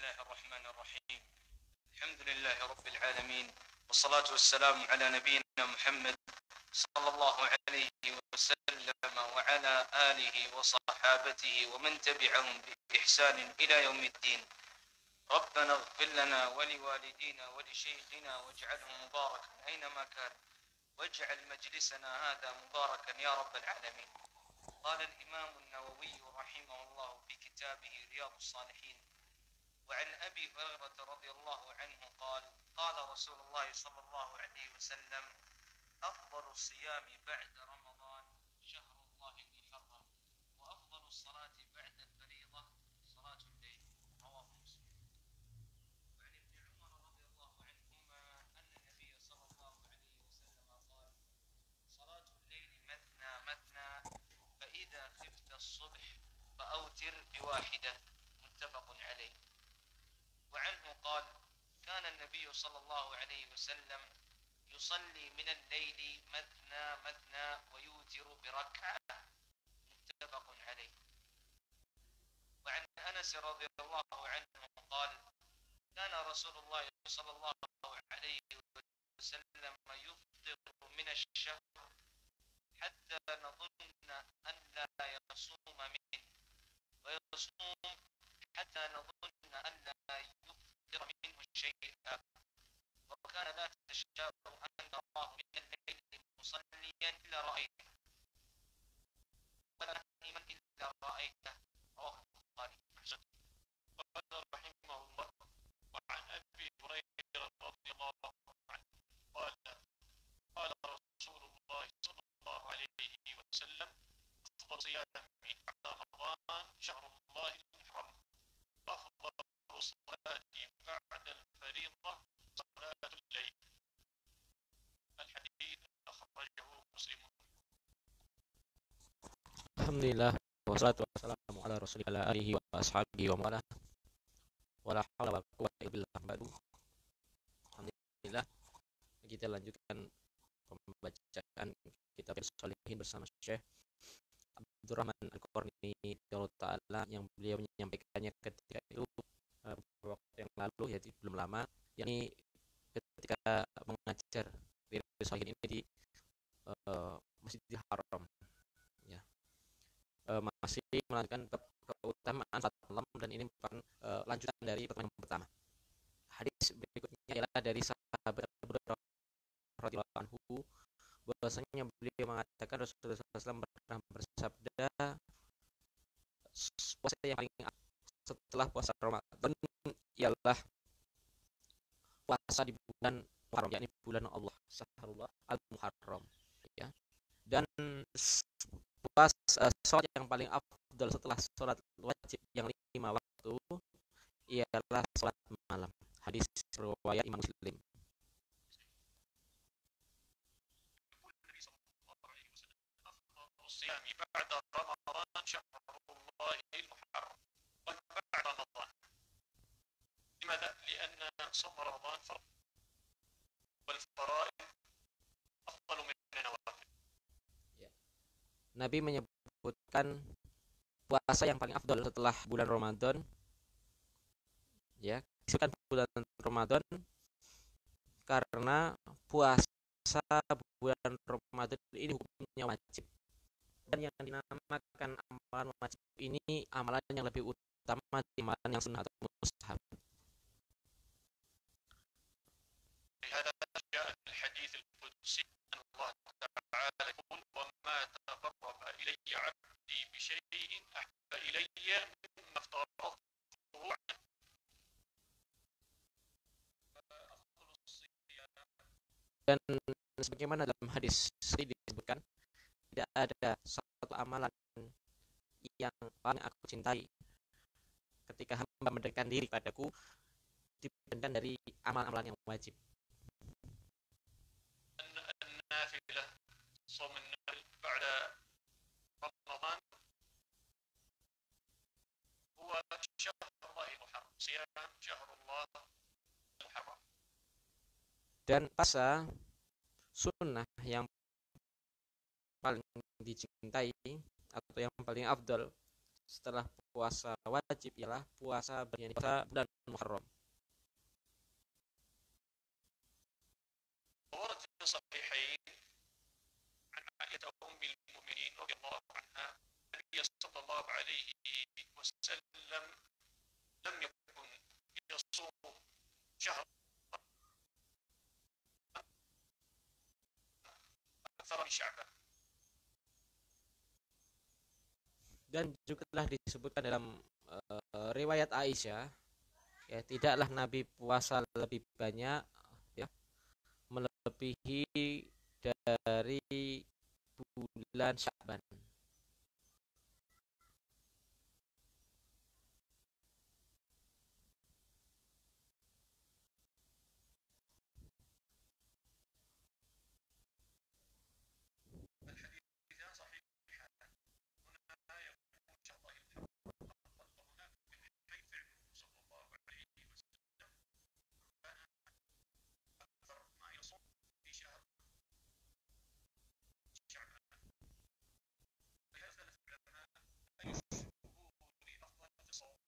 الله الرحمن الرحيم. الحمد لله رب العالمين، والصلاة والسلام على نبينا محمد صلى الله عليه وسلم وعلى آله وصحابته ومن تبعهم بإحسان إلى يوم الدين. ربنا اغفر لنا ولوالدينا ولشيخنا واجعله مباركا أينما كان، واجعل مجلسنا هذا مباركا يا رب العالمين. قال الإمام النووي رحمه الله في كتابه رياض الصالحين: وعن أبي هريرة رضي الله عنه قال: قال رسول الله صلى الله عليه وسلم: أفضل الصيام بعد رمضان شهر الله المحرم، وأفضل الصلاة بعد الفريضة صلاة الليل. رواه مسلم. وعن ابن عمر رضي الله عنهما أن النبي صلى الله عليه وسلم قال: صلاة الليل مثنى مثنى، فإذا خفت الصبح فأوتر بواحدة. متفق عليه. وعنه قال: كان النبي صلى الله عليه وسلم يصلي من الليل مثنى مثنى ويوتر بركعة. متفق عليه. وعن أنس رضي الله عنه قال: كان رسول الله صلى الله عليه وسلم يفطر من الشهر حتى نظن أن لا يصوم منه، ويصوم حتى نظن أن لا يفطر منه شيئا، وكان لا تشاء أن تراه من الليل مصليا إلا رأيته، ولا نائما إلا رأيته. رواه البخاري. قال رحمه الله: وعن أبي هريرة رضي الله عنه قال: قال رسول الله صلى الله عليه وسلم: أفضل صيام بعد رمضان شهر الله المحرم، وأفضل الصلاة بعد الفريضة صلاة الليل. الحديث أخرجه مسلم. Alhamdulillah, wassalatu wassalamu ala rasulillah ala alihi wa ashabihi wa mawala, wala hawla wa quwwata illa billah. Alhamdulillah, kita lanjutkan pembacaan kitab Shalihin bersama Syekh Abdurrahman Al-Qarni ta'ala, yang beliau menyampaikannya ketika itu beberapa waktu yang lalu, yaitu belum lama, yakni ketika mengajar Riyadhus Shalihin ini di Masjidil Haram, ya. Masih melanjutkan keutamaan salat malam, dan ini merupakan lanjutan dari pertemuan pertama. Hadis berikutnya adalah dari sahabat Abu Hurairah radhiyallahu anhu, bahwasanya beliau mengatakan Rasulullah SAW pernah bersabda, puasa yang paling setelah puasa Ramadan ialah puasa di bulan Muharram, yakni bulan Allah, Syahrullah al-Muharram, ya. Dan sholat yang paling afdal setelah sholat wajib yang 5 waktu ialah sholat malam. Hadis riwayat Imam Muslim. الصيام بعد رمضان شهر الله المحرم وبعد رمضان. لماذا؟ لأن صوم رمضان فرض، والفرائض أفضل من النوافل. Nabi menyebutkan puasa yang paling afdal setelah bulan Ramadan, ya, disebutkan bulan Ramadan karena puasa bulan Ramadan ini hukumnya wajib, dan yang dinamakan amalan wajib ini amalan yang lebih utama di amalan yang sunnah atau mustahab. لهذا جاء الحديث القدسي أن الله تعالى يقول: وما تقرب إلي عبدي بشيء أحب إلي مما افترضته عنه. Dan sebagaimana dalam hadis ini disebutkan, tidak ada satu amalan yang paling aku cintai ketika hamba mendekatkan diri padaku dibandingkan dari amalan-amalan yang wajib. النافلة صوم النافل بعد رمضان هو شهر الله المحرم، صيام شهر الله المحرم. Dan puasa sunnah yang paling dicintai atau yang paling afdal setelah puasa wajib ialah puasa bulan Muharram. ورد في الصحيحين عن عائشة أم المؤمنين رضي الله عنها النبي صلى الله عليه وسلم لم يكن يصوم شهر أكثر من شعبان. Dan juga telah disebutkan dalam riwayat Aisyah, ya, tidaklah Nabi puasa lebih banyak, ya, melebihi dari bulan Sya'ban. الحديثان صحيحان. هنا يقول شهر الله الحرام وهناك من حيث فعله صلى الله عليه وسلم كان أكثر ما يصوم في شهر شعبان. لهذا العلماء أي الشهور أفضل في الصوم.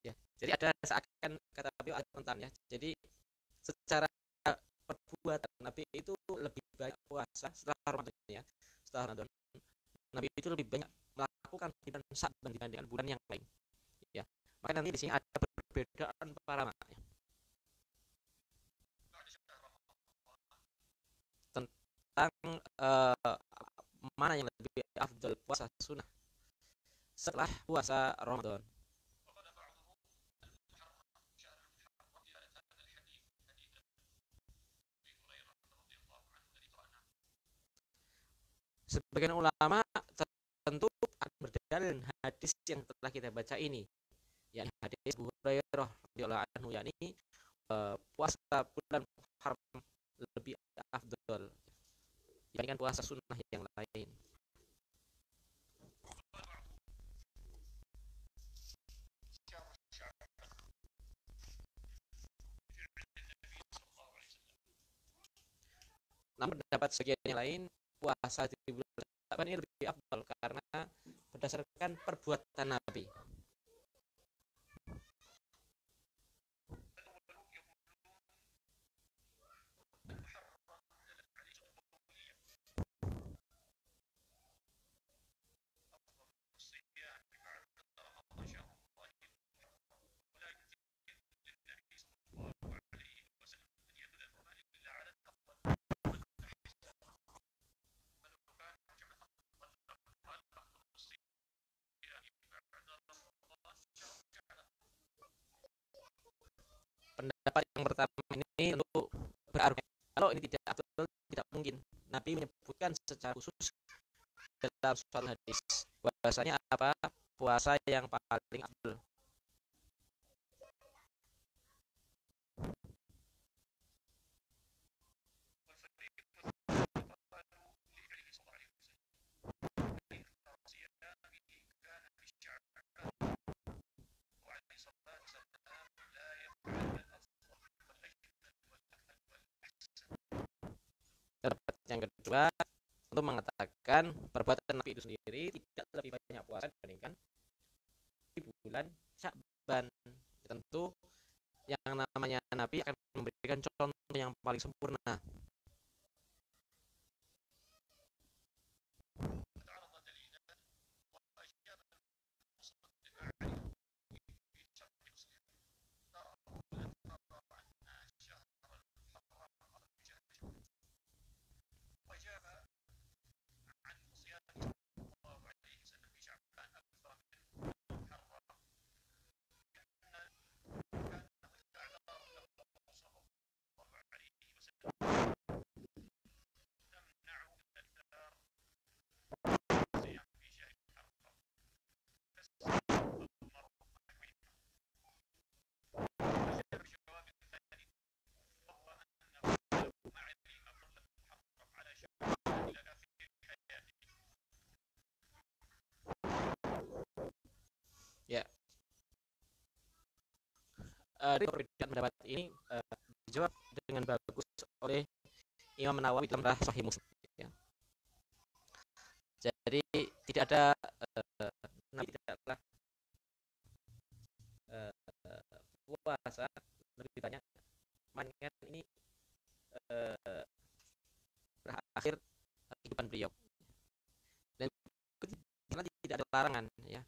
Ya, jadi ada seakan kata beliau ada tentang, ya. Jadi secara perbuatan Nabi itu lebih banyak puasa setelah Ramadan, ya. Setelah Ramadan, Nabi itu lebih banyak melakukan di bulan Sya'ban dibandingkan bulan yang lain, ya. Maka nanti di sini ada perbedaan para ulama, ya, بعد شهر رمضان tentang mana yang lebih afdal puasa sunnah setelah puasa Ramadan. وقال بعضهم المحرم شهر المحرم دلالة هذا الحديث حديث أبي هريرة رضي الله عنه الذي قرأناه. Sebagian ulama tentu akan berdalil hadis yang telah kita baca ini, yakni hadis Abu Hurairah radhiyallahu anhu, yakni puasa bulan Muharram lebih afdal dibandingkan puasa sunnah yang lain. وقال بعضهم شهر شعبان بفعل النبي صلى الله عليه وسلم. Namun pendapat sebagian yang lain, puasa di bulan Sya'ban ini lebih afdal karena berdasarkan perbuatan Nabi. الأول يقولون المحرم دلت عليه القومية أفضل الصيام بعد رمضان شهر الله المحرم، ولا يمكن للنبي صلى الله عليه وسلم أن يدل إلا على الأفضل والأحسن. فلو كان جمع أفضل قال أفضل الصيام بعد رمضان شهر شعبان. Pendapat yang pertama ini tentu berargumen kalau ini tidak afdal, tidak mungkin Nabi menyebutkan secara khusus dalam suatu hadis bahwasanya apa puasa yang paling afdal. والفريق الثاني قالوا لفعله صلى الله عليه وسلم فإن صيامه كان في شعبان وعليه الصلاة والسلام لا يفعل الأفضل والأجمل والأكمل والأحسن. Pendapat yang kedua untuk mengatakan perbuatan Nabi itu sendiri tidak lebih banyak puasa dibandingkan di bulan Sya'ban. Tentu yang namanya Nabi akan memberikan contoh yang paling sempurna. فتعرض دليلان وأجاب المصدق عليه في شرح مسلم ترى أولا ترى أن الشهر الحرام خرج شهر شعبان، وأجاب عن صيام صلى الله عليه وسلم في شعبان أكثر من المحرم لأن كان الأعذار له صلى الله عليه وسلم تمنع الإفطار الصيام في شهر المحرم كالسفر والمرض ونحوهما. وأجاب بجواب ثاني وهو أنه لو ما علم فضل المحرم على شعبان إلى آخر حياته. Dari perbedaan pendapat ini dijawab dengan bagus oleh Imam Nawawi dalam Sahih Muslim, ya. Jadi tidak ada Nabi tidaklah puasa lebih banyak mengingat ini berakhir kehidupan beliau, dan karena tidak ada larangan ya,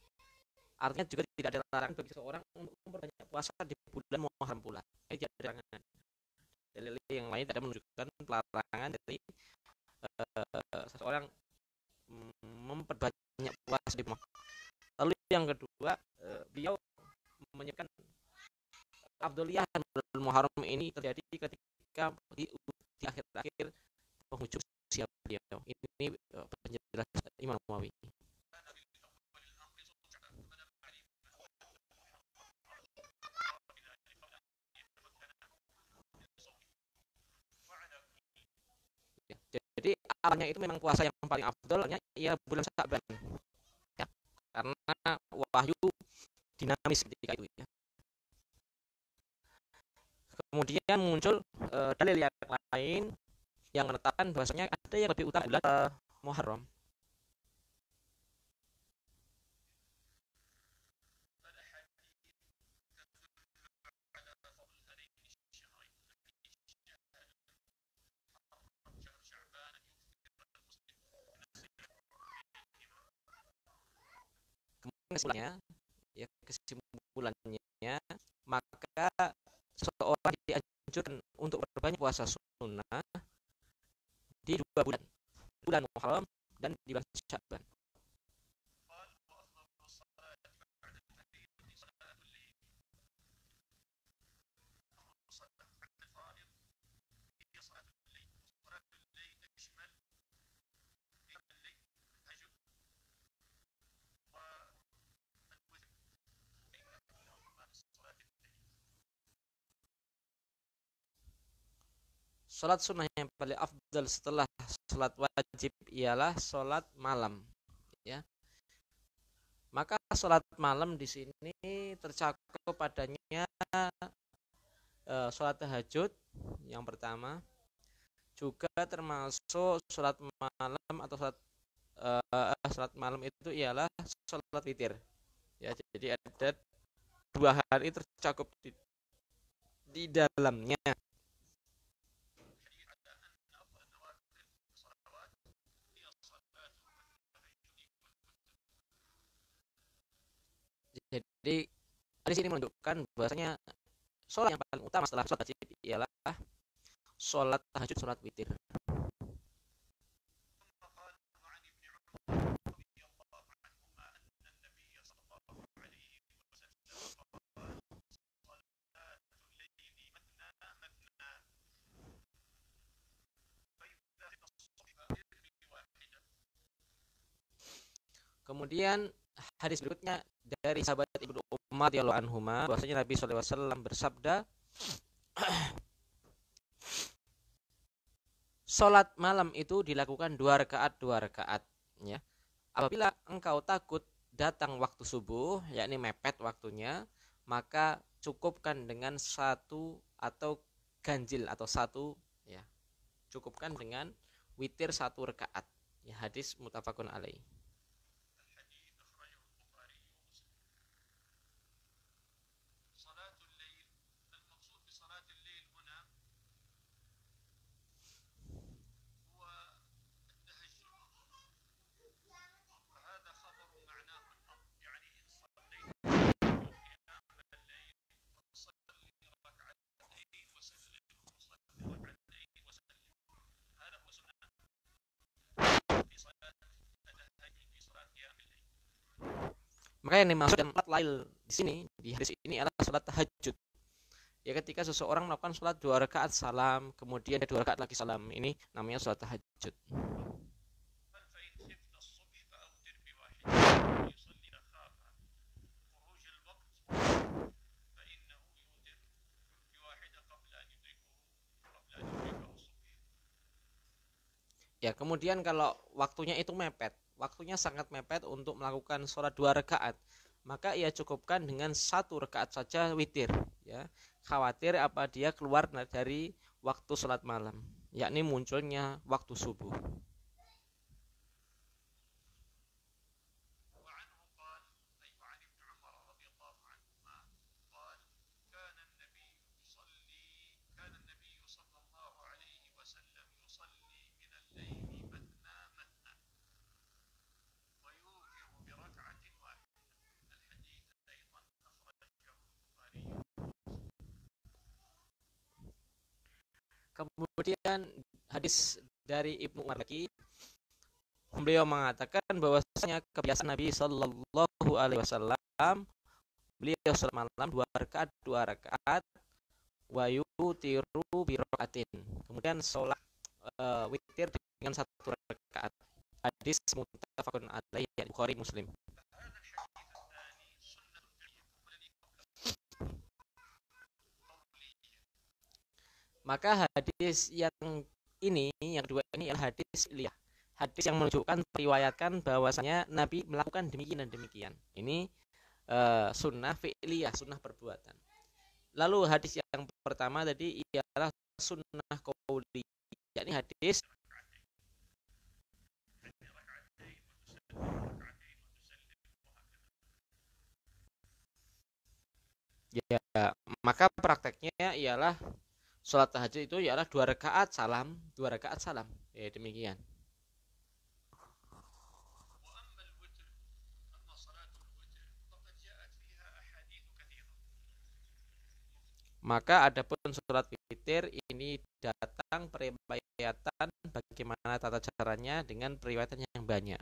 artinya juga tidak ada larangan bagi seseorang untuk memperbanyak puasa di bulan Muharram pula. Ini tidak ada larangan. Dalil yang lain tidak menunjukkan pelarangan dari seseorang memperbanyak puasa di Muharram. Lalu yang kedua, beliau menyebutkan afdholiyah bulan Muharram ini terjadi ketika di akhir-akhir penghujung usia beliau. Ini penjelasan Imam Nawawi. Jadi awalnya itu memang puasa yang paling afdolnya ya bulan Sa'ban ya, karena wahyu dinamis ketika itu ya. Kemudian muncul dalil yang lain yang menetapkan bahwasanya ada yang lebih utama bulan Muharram. Kesimpulannya, maka seseorang dianjurkan untuk berbanyak puasa sunnah di 2 bulan Muharram dan di bulan Sya'ban. Salat sunnah yang paling afdal setelah salat wajib ialah salat malam ya. Maka salat malam di sini tercakup padanya salat tahajud yang pertama, juga termasuk salat malam atau salat malam itu ialah salat witir ya. Jadi ada 2 hal itu tercakup di dalamnya. Jadi di sini menunjukkan bahwasanya sholat yang paling utama setelah sholat wajib ialah sholat tahajud, sholat witir. Kemudian hadis berikutnya dari sahabat Ibnu Umar radhiyallahu anhuma bahwasanya Nabi sallallahu alaihi wasallam bersabda, salat malam itu dilakukan 2 rakaat ya. Apabila engkau takut datang waktu subuh, yakni mepet waktunya, maka cukupkan dengan 1 atau ganjil atau 1 ya. Cukupkan dengan witir 1 rakaat. Ya, hadis muttafaqun alaih. Maka yang dimaksud dengan salat lail di sini di hadis ini adalah salat tahajud. Ya, ketika seseorang melakukan salat 2 rakaat salam, kemudian 2 rakaat lagi salam, ini namanya salat tahajud. Ya, kemudian kalau waktunya itu mepet, waktunya sangat mepet untuk melakukan sholat 2 rakaat, maka ia cukupkan dengan 1 rakaat saja witir ya. Khawatir apa dia keluar dari waktu sholat malam, yakni munculnya waktu subuh. Kemudian hadis dari Ibnu Umar lagi, beliau mengatakan bahwasanya kebiasaan Nabi Shallallahu Alaihi Wasallam, beliau sholat malam 2 rakaat wa yutiru bi rakaatin. Kemudian sholat witir dengan 1 rakaat. Hadis muttafaqun alaihi, Bukhari Muslim. Maka hadis yang ini, yang kedua ini adalah hadis iliyah. Hadis yang menunjukkan, meriwayatkan bahwasanya Nabi melakukan demikian dan demikian. Ini sunnah fi'liyah, sunnah perbuatan. Lalu hadis yang pertama tadi ialah sunnah qauliyah, yakni hadis ya, maka prakteknya ialah sholat tahajud itu ialah 2 rakaat salam, 2 rakaat salam. Ya, demikian. Maka adapun sholat witir ini datang periwayatan bagaimana tata caranya dengan periwayatan yang banyak.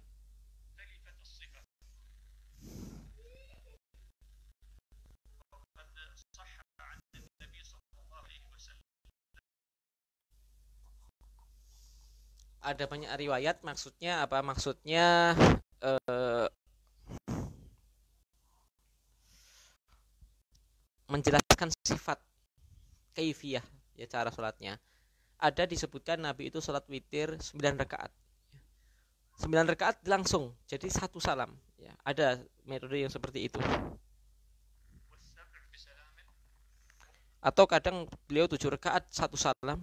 Ada banyak riwayat, maksudnya apa? Maksudnya menjelaskan sifat kaifiyah, ya, cara sholatnya. Ada disebutkan Nabi itu sholat witir 9 rakaat. 9 rakaat langsung, jadi 1 salam. Ya, ada metode yang seperti itu. Atau kadang beliau 7 rakaat 1 salam.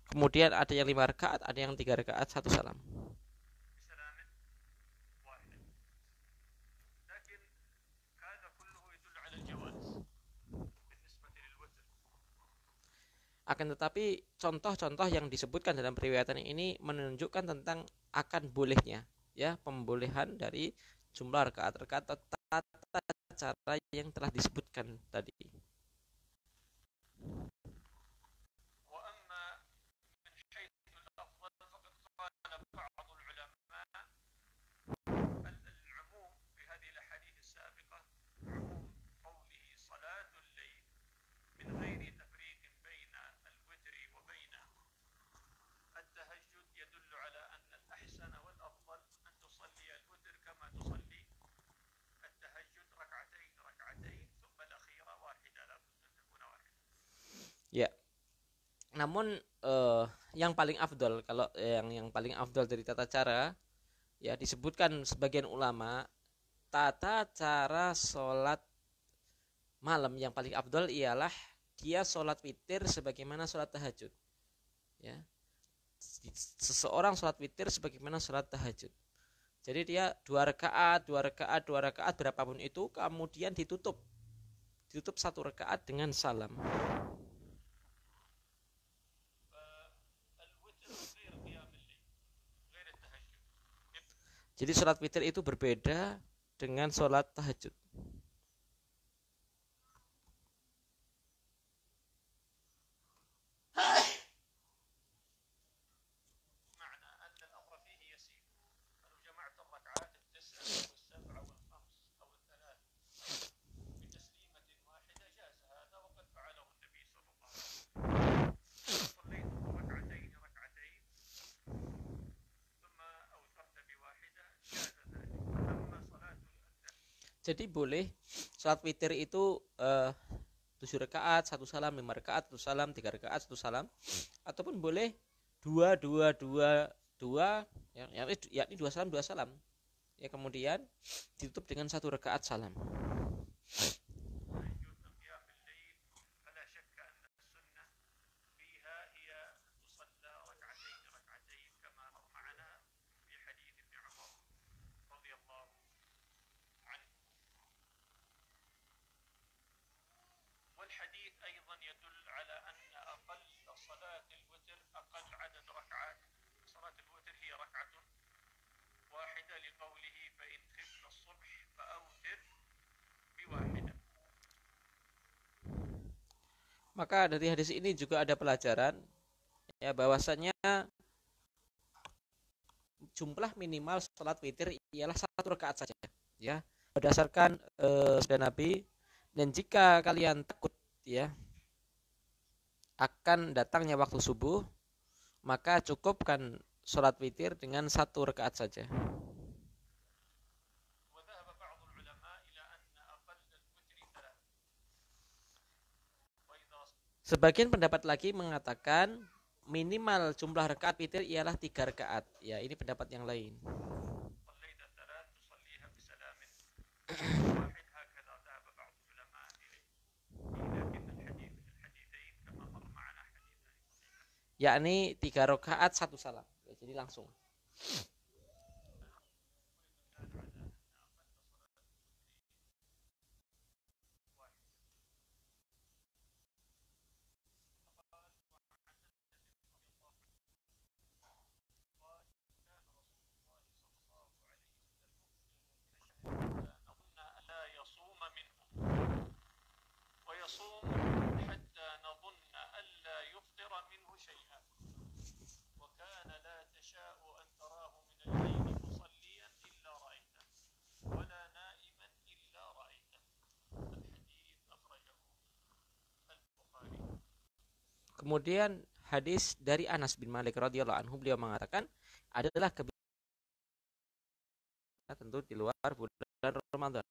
Kemudian ada yang 5 rakaat, ada yang 3 rakaat 1 salam. Akan tetapi contoh-contoh yang disebutkan dalam periwayatan ini menunjukkan tentang akan bolehnya, ya, pembolehan dari jumlah rakaat-rakaat atau tata cara yang telah disebutkan tadi. Ya, namun yang paling afdol, kalau yang paling afdol dari tata cara, ya, disebutkan sebagian ulama, tata cara sholat malam yang paling afdol ialah dia sholat witir sebagaimana sholat tahajud. Ya, seseorang sholat witir sebagaimana sholat tahajud. Jadi dia 2 rakaat, 2 rakaat, 2 rakaat, berapapun itu, kemudian ditutup 1 rakaat dengan salam. Jadi sholat witir itu berbeda dengan sholat tahajud. Jadi boleh sholat witir itu 7 rakaat 1 salam, 5 rakaat 1 salam, 3 rakaat 1 salam, ataupun boleh 2 ya, yakni 2 salam 2 salam. Ya, kemudian ditutup dengan 1 rakaat salam. والحديث أيضا يدل على أن أقل صلاة الوتر أقل عدد ركعات صلاة الوتر هي ركعة واحدة لقوله فإن خفت الصبح فأوتر بواحدة. Maka dari hadis ini juga ada pelajaran ya bahwasanya jumlah minimal salat witir ialah 1 rakaat saja ya, berdasarkan sabda Nabi. Dan jika kalian takut ya akan datangnya waktu subuh, maka cukupkan salat witir dengan 1 rakaat saja. وذهب بعض العلماء إلى أن أقل الوتر 3 وإذا Sebagian pendapat lagi mengatakan minimal jumlah rakaat witir ialah 3 rakaat. Ya, ini pendapat yang lain. صليت 3 تصليها بسلام واحد هكذا ذهب بعض العلماء إليه لكن الحديثين كما مر معنا حديثان Yakni 3 rakaat 1 salam. Ya, jadi langsung. نظن ألا يصوم منه ويصوم حتى نظن ألا يفطر منه شيئا وكان لا تشاء أن تراه من الليل مصليا إلا رأيته ولا نائما إلا رأيته. الحديث أخرجه البخاري. Kemudian hadis dari Anas bin Malik radhiyallahu anhu, beliau mengatakan adalah tentu di luar bulan Ramadan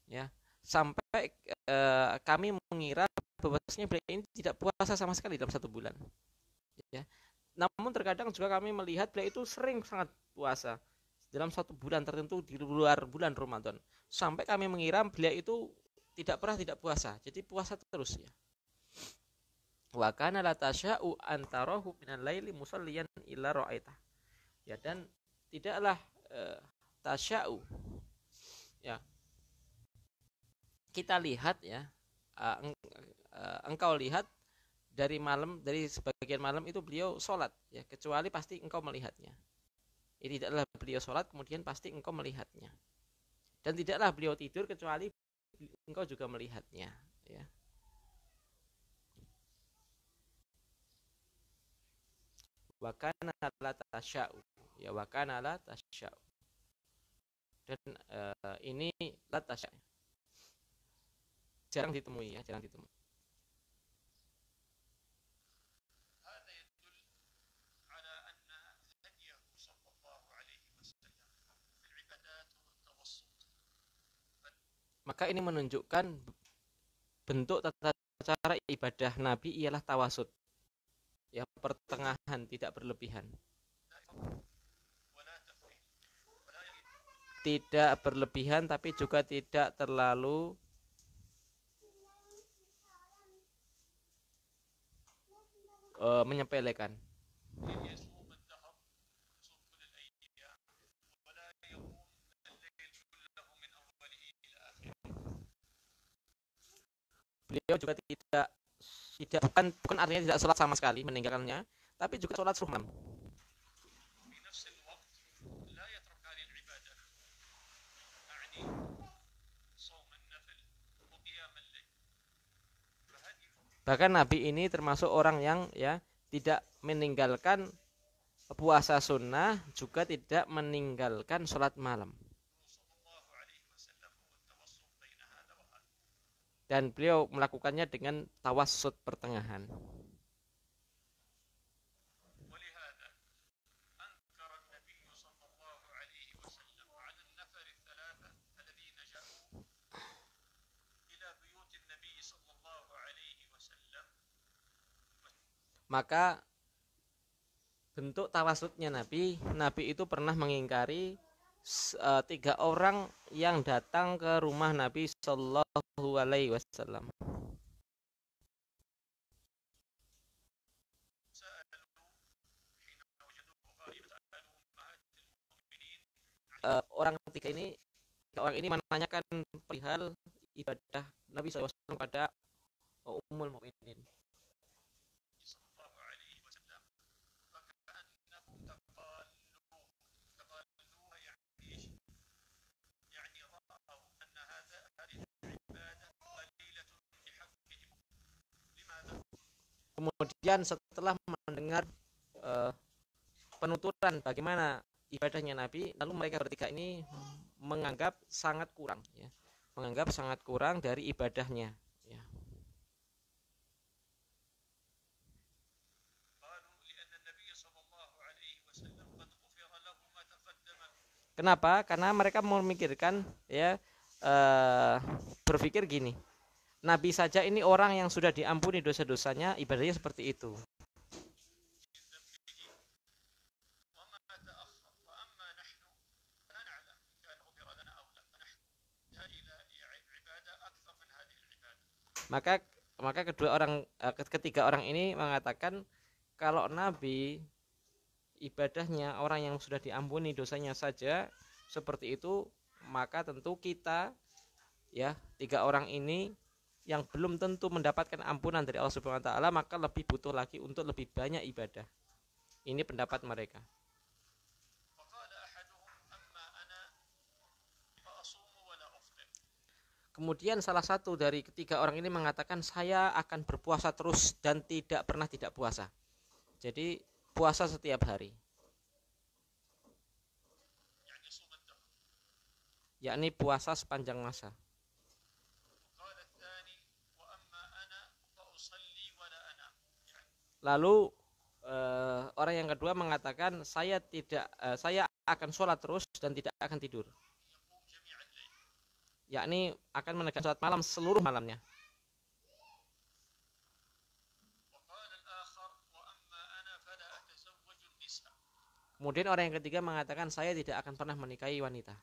ya, sampai kami mengira bahwasanya beliau ini tidak puasa sama sekali dalam 1 bulan ya. Namun terkadang juga kami melihat beliau itu sering sangat puasa dalam 1 bulan tertentu di luar bulan Ramadan, sampai kami mengira beliau itu tidak pernah tidak puasa, jadi puasa terus ya. Wa kana la tasya'u antarahu minal laili musalliyan illa ra'aitah ya, dan tidaklah tasya'u ya, kita lihat ya, engkau lihat dari sebagian malam itu beliau sholat ya, kecuali pasti engkau melihatnya. Ini tidaklah beliau sholat kemudian pasti engkau melihatnya, dan tidaklah beliau tidur kecuali engkau juga melihatnya ya. Wa kana la tasya'u ya, wa kana la tasya'u, dan ini la tasya'u jarang ditemui ya, jarang ditemui. هذا يدل على أن هديه صلى الله عليه وسلم في العبادات والتوسط. Maka ini menunjukkan bentuk tata cara ibadah Nabi ialah tawasud ya, pertengahan, tidak berlebihan, ولا تفريط ولا يريد tidak berlebihan tapi juga tidak terlalu menyepelekan. يصوم الدهر يصوم كل الأيام ولا يقوم الليل كله من أوله إلى آخره. Beliau juga tidak bukan artinya tidak sholat sama sekali, meninggalkannya, tapi juga sholat sunnah. في نفس الوقت لا يترك هذه العبادة أعني صوم النفل وقيام الليل. فهديه Bahkan Nabi ini termasuk orang yang ya tidak meninggalkan puasa sunnah, juga tidak meninggalkan sholat malam, صلى الله عليه وسلم هو التوسط بين هذا وهذا. dan beliau melakukannya dengan tawassut pertengahan. ولهذا أنكر النبي صلى الله عليه وسلم على النفر الثلاثة الذين جاءوا إلى بيوت النبي صلى الله عليه وسلم. Maka bentuk tawasudnya Nabi itu pernah mengingkari 3 orang yang datang ke rumah Nabi Shallallahu Alaihi Wasallam. سألوا حين وجدوه غائبا سألوا أمهات المؤمنين Orang ketiga ini, menanyakan perihal ibadah Nabi SAW pada Ummul Mukminin. صلى الله عليه وسلم فكأنهم تقالوها يعني إيش؟ يعني رأوا أن هذه العبادة قليلة بحقهم. لماذا؟ Kemudian setelah mendengar penuturan bagaimana ibadahnya Nabi, lalu mereka bertiga ini menganggap sangat kurang, ya, menganggap sangat kurang dari ibadahnya. Ya. Kenapa? Karena mereka memikirkan, ya, berpikir gini, Nabi saja ini orang yang sudah diampuni dosa-dosanya, ibadahnya seperti itu. Maka ketiga orang ini mengatakan kalau Nabi ibadahnya orang yang sudah diampuni dosanya saja seperti itu, maka tentu kita, ya, tiga orang ini yang belum tentu mendapatkan ampunan dari Allah Subhanahu wa taala, maka lebih butuh lagi untuk lebih banyak ibadah. Ini pendapat mereka. Kemudian salah satu dari ketiga orang ini mengatakan, saya akan berpuasa terus dan tidak pernah tidak puasa. Jadi puasa setiap hari. Yakni puasa sepanjang masa. Lalu orang yang kedua mengatakan, saya akan sholat terus dan tidak akan tidur. Yakni akan menegakkan sholat malam seluruh malamnya. Kemudian orang yang ketiga mengatakan, saya tidak akan pernah menikahi wanita.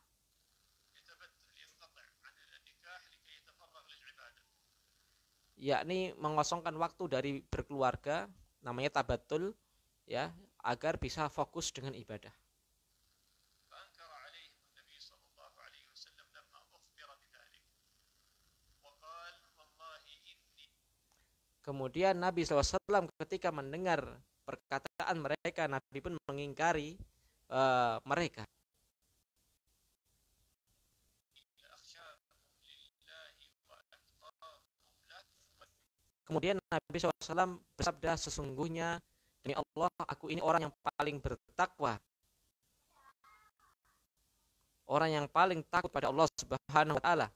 Yakni mengosongkan waktu dari berkeluarga, namanya tabatul, ya, agar bisa fokus dengan ibadah. Kemudian Nabi SAW ketika mendengar perkataan mereka, Nabi pun mengingkari mereka. Kemudian Nabi SAW bersabda, sesungguhnya demi Allah, aku ini orang yang paling bertakwa, orang yang paling takut pada Allah Subhanahu wa taala.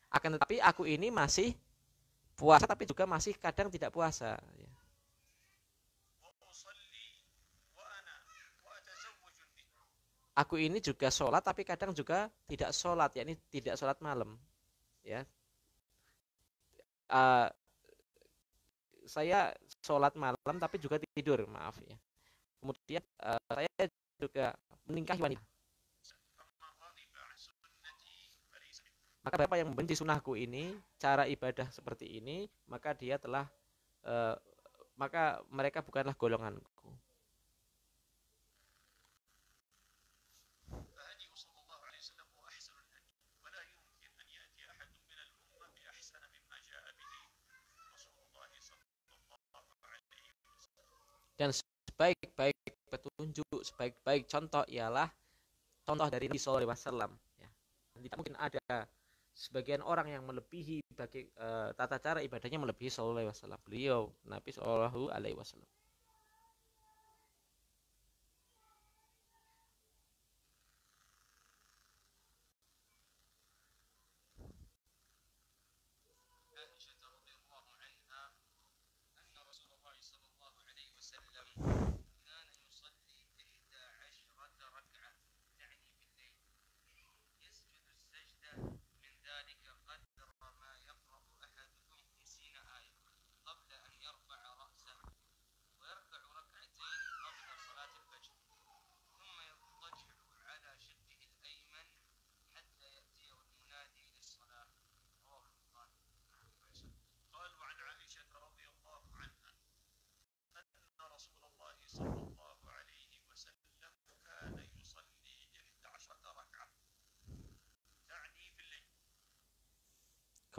Akan tetapi aku ini masih puasa, tapi juga masih kadang tidak puasa. Aku ini juga sholat, tapi kadang juga tidak sholat, yakni tidak sholat malam. Ya, saya sholat malam, tapi juga tidur, maaf ya. Kemudian saya juga menikahi wanita. Maka siapa yang membenci sunnahku ini, cara ibadah seperti ini, maka dia telah maka mereka bukanlah golonganku. Dan sebaik-baik petunjuk, sebaik-baik contoh ialah contoh dari Nabi sallallahu alaihi wasallam. Tidak mungkin ada sebagian orang yang melebihi bagi tata cara ibadahnya melebihi sallallahu alaihi wasallam. Beliau Nabi sallallahu alaihi wasallam.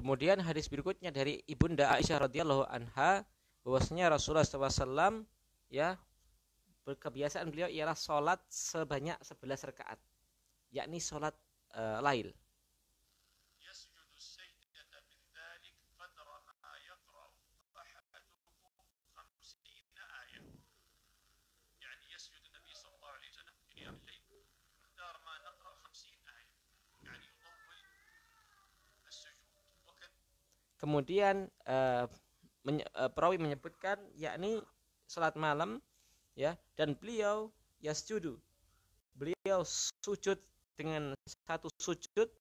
Kemudian hadis berikutnya dari Ibunda Aisyah radhiyallahu anha, bahwasanya Rasulullah SAW, ya, kebiasaan beliau ialah sholat sebanyak 11 rakaat, yakni sholat lail. Kemudian perawi menyebutkan yakni salat malam, ya, dan beliau yasjudu, beliau sujud dengan satu sujud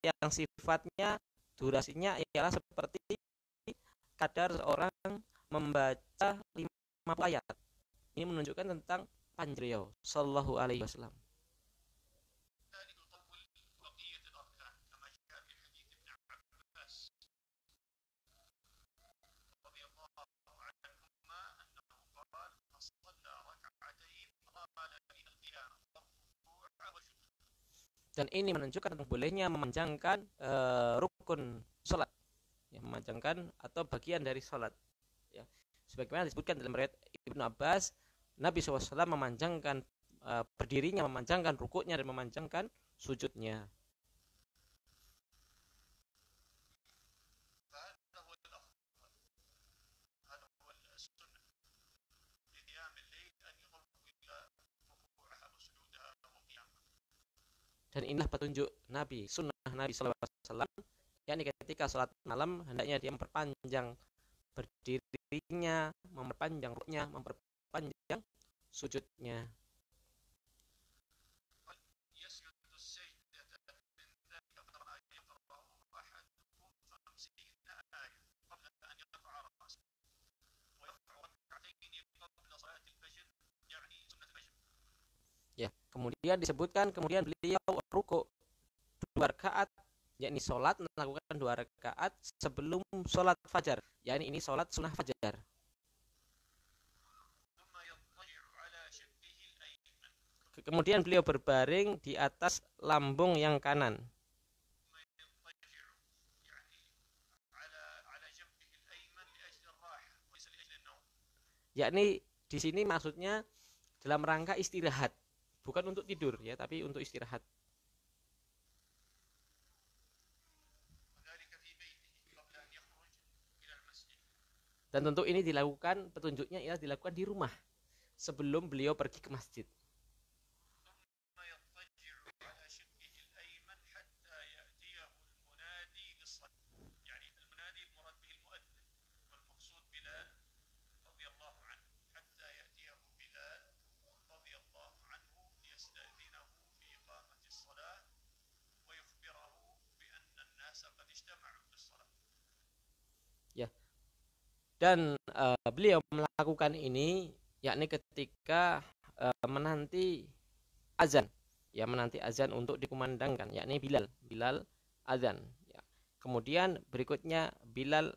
yang sifatnya durasinya ialah seperti kadar seorang membaca 50 ayat. Ini menunjukkan tentang panjang beliau sallallahu alaihi wasallam. ذلك قول بقية الأركان كما جاء في حديث ابن عباس رضي الله عنهما أنه قال صلى ركعتين قال من القيام والركوع والسجود. Dan ini menunjukkan tentang bolehnya memanjangkan rukun salat, ya, memanjangkan atau bagian dari salat, ya. Sebagaimana disebutkan dalam riwayat Ibnu Abbas, Nabi SAW memanjangkan berdirinya, memanjangkan rukuknya, dan memanjangkan sujudnya. فهذا هو الأفضل، هذا هو السنة لقيام الليل أن يطول ركوعها وسجودها وقيامها. Dan inilah petunjuk Nabi, sunnah Nabi SAW, yakni ketika sholat malam hendaknya dia memperpanjang berdirinya, memperpanjang rukuknya, memperpanjang sujudnya. يسجد السجدة من ذلك قدر أن يقرأ أحدكم 50 آية قبل أن يرفع رأسه ويرفع ركعتين قبل صلاة الفجر يعني سنة الفجر. Ya, kemudian disebutkan kemudian beliau rukuk 2 rakaat, yakni sholat melakukan 2 rakaat sebelum sholat fajar, yakni ini sholat sunnah fajar. ثم يضطجع على شقه الأيمن. Kemudian beliau berbaring di atas lambung yang kanan. ثم يضطجع يعني على جنبه الأيمن لأجل الراحة وليس لأجل النوم. Yakni di sini maksudnya dalam rangka istirahat, bukan untuk tidur, ya, tapi untuk istirahat. وذلك في بيته قبل أن يخرج إلى المسجد. Dan tentu ini dilakukan, petunjuknya ialah dilakukan di rumah sebelum beliau pergi ke masjid. ثم يضطجع على شقه الأيمن حتى يأتيه المنادي للصلاة. يعني المنادي المراد به المؤذن والمقصود بلال رضي الله عنه حتى يأتيه بلال رضي الله عنه ليستأذنه في إقامة الصلاة ويخبره بأن الناس قد اجتمعوا للصلاة. Dan beliau melakukan ini yakni ketika menanti azan, ya, menanti azan untuk dikumandangkan, yakni Bilal azan, ya. Kemudian berikutnya Bilal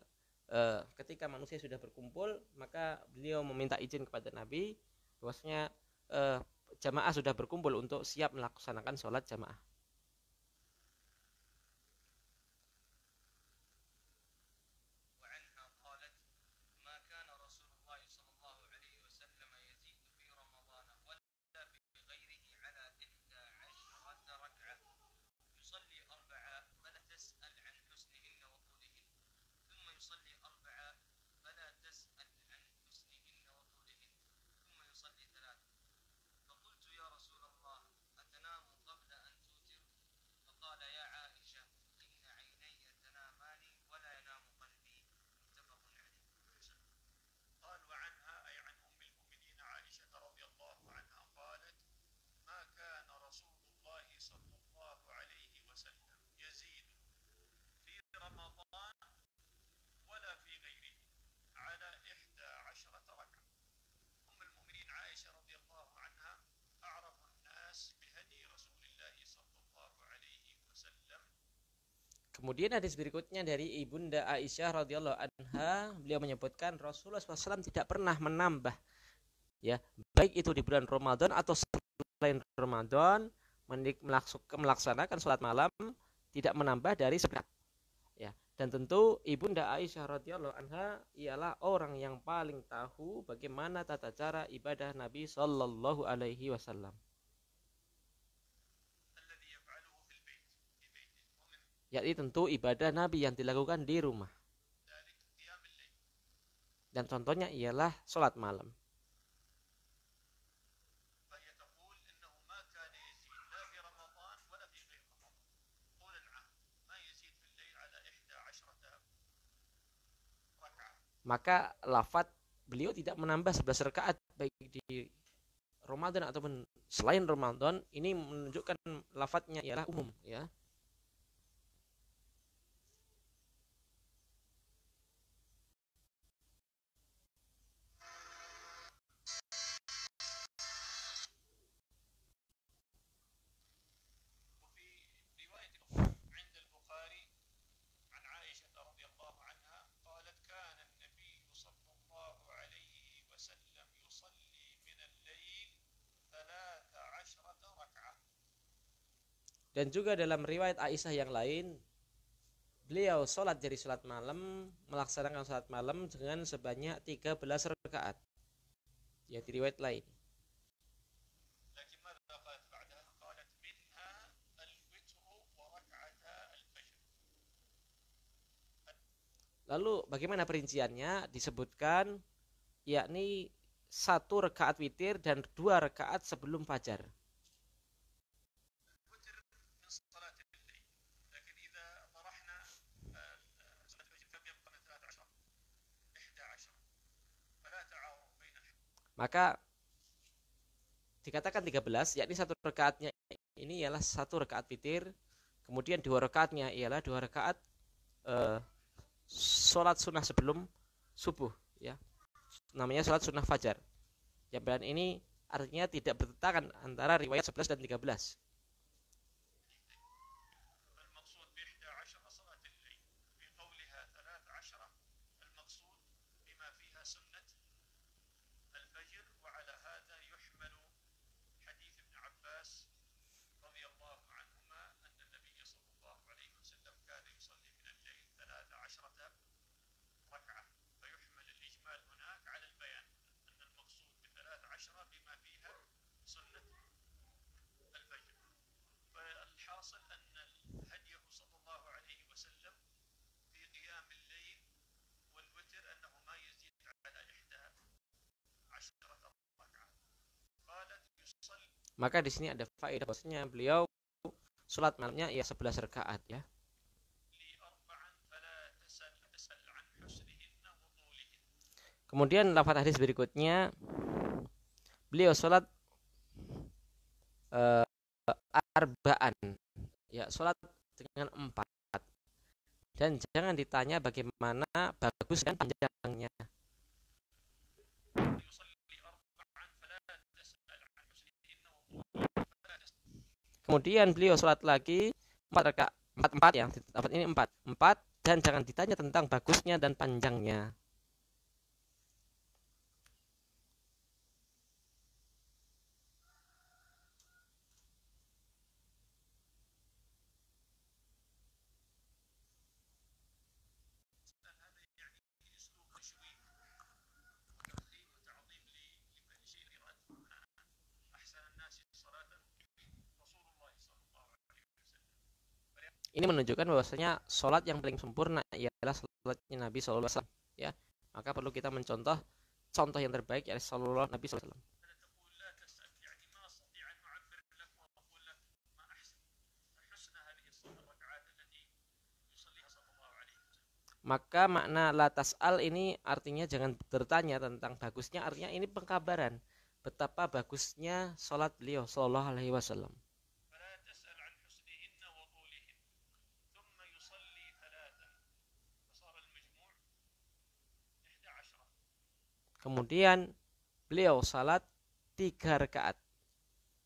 ketika manusia sudah berkumpul, maka beliau meminta izin kepada Nabi bahwasanya jamaah sudah berkumpul untuk siap melaksanakan sholat jamaah. وعنها قالت ما كان رسول الله صلى الله عليه وسلم يزيد في رمضان ولا في غيره على 11 ركعة يصلي 4 فلا تسأل عن حسنهن وطولهن ثم يصلي 4 فلا تسأل عن حسنهن وطولهن ثم يصلي 3. فقلت يا رسول الله أتنام قبل أن توتر؟ فقال يا عائشة إن عيني تنامان ولا ينام قلبي. متفق عليه. قال وعنها أي عن أم المؤمنين عائشة رضي الله عنها قالت ما كان رسول الله صلى الله عليه وسلم يزيد في رمضان ولا في غيره على 11 ركعة. أم المؤمنين عائشة رضي الله عنها أعرف الناس بهدي رسول الله صلى الله عليه وسلم. Kemudian hadis berikutnya dari Ibunda Aisyah radhiyallahu anha, beliau menyebutkan Rasulullah SAW tidak pernah menambah, ya, baik itu di bulan Ramadan atau selain Ramadan, melaksanakan sholat malam tidak menambah dari seberat, ya. Dan tentu Ibunda Aisyah radhiyallahu anha ialah orang yang paling tahu bagaimana tata cara ibadah Nabi sallallahu alaihi wasallam, الذي يفعله في البيت في بيته ومن yakni tentu ibadah Nabi yang dilakukan di rumah, ذلك قيام الليل. dan contohnya ialah sholat malam. فهي تقول إنه ما كان يزيد لا في رمضان ولا في غير رمضان طول العام ما يزيد في Maka lafadz beliau tidak menambah 11 rakaat baik di Ramadan ataupun selain Ramadan. Ini menunjukkan lafadznya ialah umum, ya. وفي رواية عند البخاري عن عائشة رضي الله عنها قالت كان النبي صلى الله عليه وسلم يصلي من الليل 13 ركعة. Dan juga dalam riwayat Aisyah yang lain, beliau sholat dari sholat malam, melaksanakan sholat malam dengan sebanyak 13 rakaat. Ya, di riwayat lain. لكن ماذا قالت بعدها؟ قالت منها الوتر وركعتا الفجر. Lalu bagaimana perinciannya? Disebutkan yakni 1 rakaat witir dan 2 rakaat sebelum fajar. الوتر من صلاة الليل، لكن إذا طرحنا صلاة الفجر كم يبقى من 13 11 فلا تعارض بين Maka dikatakan 13, yakni 1 rakaatnya ini ialah 1 rakaat witir, kemudian 2 rakaatnya ialah 2 rakaat sholat sunnah sebelum subuh, ya, namanya sholat sunnah fajar. Ya, dan ini artinya tidak bertentangan antara riwayat 11 dan 13. المقصود ب11 صلاة الليل، في قولها 13 المقصود بما فيها سنة الفجر. وعلى هذا يحمل حديث ابن عباس رضي الله عنهما أن النبي صلى الله عليه وسلم كان يصلي من الليل 13 ركعة، فيحمل الإجمال هناك على البيان أن المقصود ب13 بما فيها سنة الفجر. فالحاصل أن هديه صلى الله عليه وسلم في قيام الليل والوتر أنه ما يزيد على 11 ركعة. قالت يصلي. Maka di sini ada faedah bahwasanya beliau sholat malamnya ya 11 rakaat, ya. لي أربعا فلا تسأل عن حسنهن وطولهن. Kemudian lafaz hadis berikutnya, beliau sholat arba'an, ya, sholat dengan 4, dan jangan ditanya bagaimana bagus dan panjangnya. يصلي أربعا فلا تسأل عن حسنهن وطولهن فلا تسأل. Kemudian beliau sholat lagi 4 rakaat, 4 ya, lafaz ini 4, dan jangan ditanya tentang bagusnya dan panjangnya. هذا يعني أسلوب تشويق وتعظيم وتعظيم لشيء يراد. أحسن الناس صلاة رسول الله صلى الله عليه وسلم. Ini menunjukkan bahwasanya sholat yang paling sempurna ialah sholatnya Nabi SAW, ya. Maka perlu kita mencontoh contoh yang terbaik ialah sholat Nabi SAW. أنا تقول لا تسأل، يعني ما أستطيع أن أعبر لك وأقول لك ما أحسن هذه الركعات التي يصليها صلى الله عليه وسلم. Maka makna la tas'al ini artinya jangan bertanya tentang bagusnya, artinya ini pengkabaran betapa bagusnya sholat beliau Shallallahu Alaihi Wasallam. فلا تسأل عن حسنهن وطولهن ثم يصلي 3 فصار المجموع 11. Kemudian beliau salat 3 rakaat,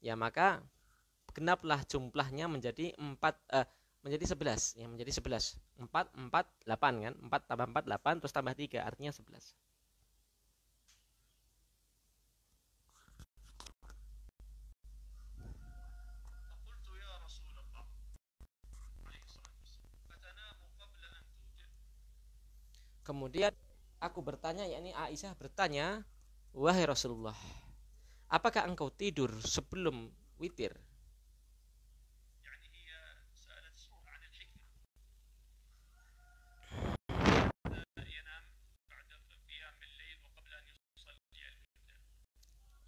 ya, maka genaplah jumlahnya menjadi 11, ya, menjadi 11. 4 8 kan, 4 tambah 4 8, terus tambah 3 artinya 11. فقلت يا رسول الله عليه الصلاة والسلام فتنام قبل أن توتر. Kemudian aku bertanya, yakni Aisyah bertanya, wahai Rasulullah, apakah engkau tidur sebelum witir? يعني هي سألت عن الحكمة. ينام بعد قيام الليل وقبل أن يصلي الوتر.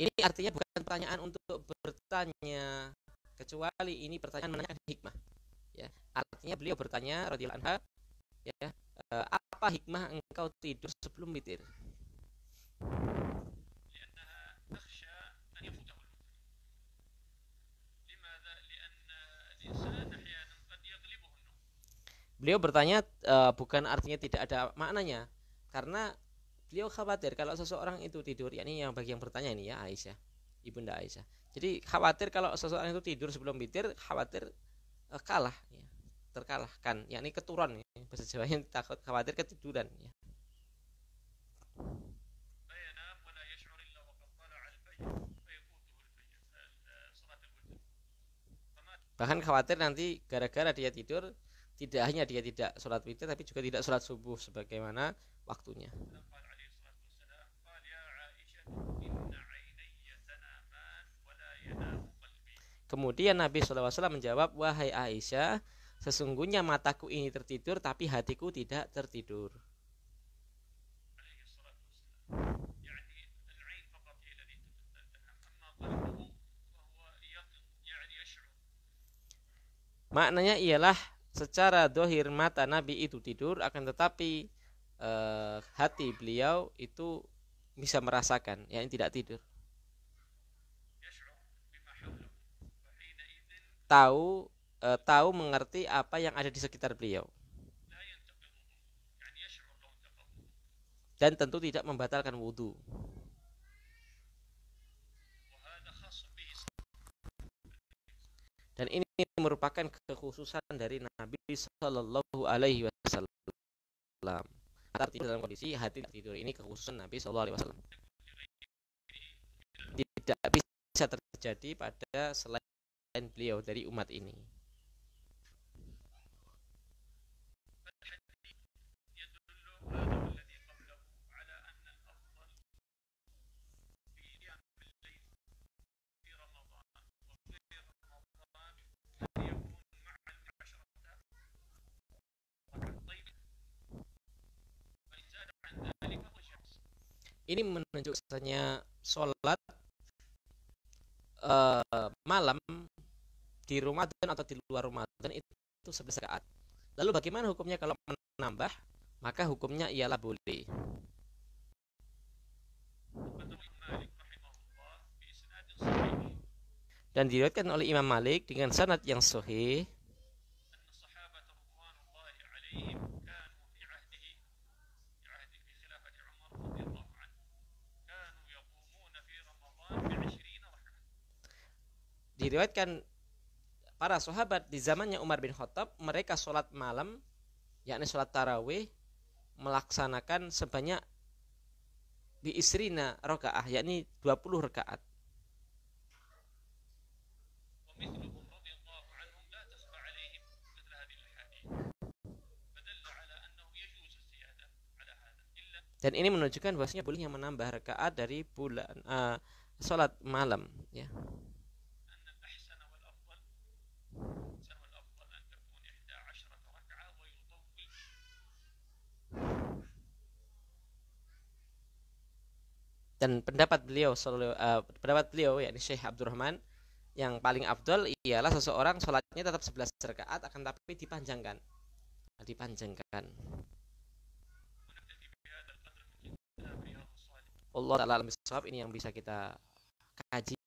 Ini artinya bukan pertanyaan untuk bertanya, kecuali ini pertanyaan menanyakan hikmah, ya. Artinya beliau bertanya radhiyallahu anha, ya, apa apa hikmah engkau tidur sebelum witir? لأنها تخشى أن يفوته الوتر. لماذا؟ لأن الإنسان أحيانا قد يغلبه النوم. Beliau bertanya bukan artinya tidak ada maknanya, karena beliau khawatir kalau seseorang itu tidur, yakni yang bagi yang bertanya ini ya Aisyah, ibunda Aisyah. Jadi khawatir kalau seseorang itu tidur sebelum witir, khawatir kalah, ya, terkalahkan, yakni keturun. Ya. Bahasa Jawanya takut khawatir ketiduran. Ya. فينام ولا يشعر إلا وقد طلع الفجر فيفوته صلاة الوتر. Bahkan khawatir nanti gara-gara dia tidur, tidak hanya dia tidak sholat witir, tapi juga tidak sholat subuh sebagaimana waktunya. قال عليه الصلاة والسلام قال يا عائشة إن عيني تنامان ولا ينام قلبي. Kemudian Nabi SAW menjawab, wahai Aisyah, sesungguhnya mataku ini tertidur, tapi hatiku tidak tertidur. عليه الصلاة والسلام يعني العين فقط هي التي تنام أما قلبه فهو يقظ يعني يشعر. Maknanya ialah secara dohir mata Nabi itu tidur, akan tetapi hati beliau itu bisa merasakan, yang tidak tidur. يشعر بما حوله وحينئذ Tahu mengerti apa yang ada di sekitar beliau, لا ينتقض يعني يشعر لو انتقض. dan tentu tidak membatalkan wudhu. وهذا خاص به. Dan ini merupakan kekhususan dari Nabi Shallallahu Alaihi Wasallam. Artinya dalam kondisi hati tidur, ini kekhususan Nabi Shallallahu Alaihi Wasallam. Tidak bisa terjadi pada selain beliau dari umat ini. يدل هذا والذي قبله على أن الأفضل في قيام الليل في رمضان وغير رمضان أن يكون مع العشرة ركعة طيبة فإن زاد عن ذلك فهو شمس. Ini menunjukkannya sholat malam di Ramadan atau di luar Ramadan itu 11 rakaat. Lalu bagaimana hukumnya kalau menambah? Maka hukumnya ialah boleh. وقد روى مالك رحمه الله بإسناد صحيح Dan diriwayatkan oleh Imam Malik dengan sanad yang sahih أن الصحابة رضوان الله عليهم كانوا في عهده في خلافة عمر رضي الله عنه كانوا يقومون في رمضان ب20 ركعة. diriwayatkan para sahabat di zamannya Umar bin Khattab, mereka sholat malam, yakni sholat tarawih, melaksanakan sebanyak biisrina rakaah, yakni 20 rakaat. ومثلهم رضي الله عنهم لا تخفى عليهم مثل هذه الأحاديث فدل على أنه يجوز الزيادة على هذا إلا Dan ini menunjukkan bahwasanya bolehnya menambah rakaat dari bulan sholat malam, ya. أن الأحسن والأفضل أن تكون 11 ركعة ويطول. Dan pendapat beliau yakni Syekh Abdurrahman, yang paling afdol ialah seseorang sholatnya tetap 11 rakaat, akan tapi dipanjangkan. ونكتفي بهذا القدر من كتاب رياض الصالحين. Allah Ta'ala alam bisawab. Ini yang bisa kita kaji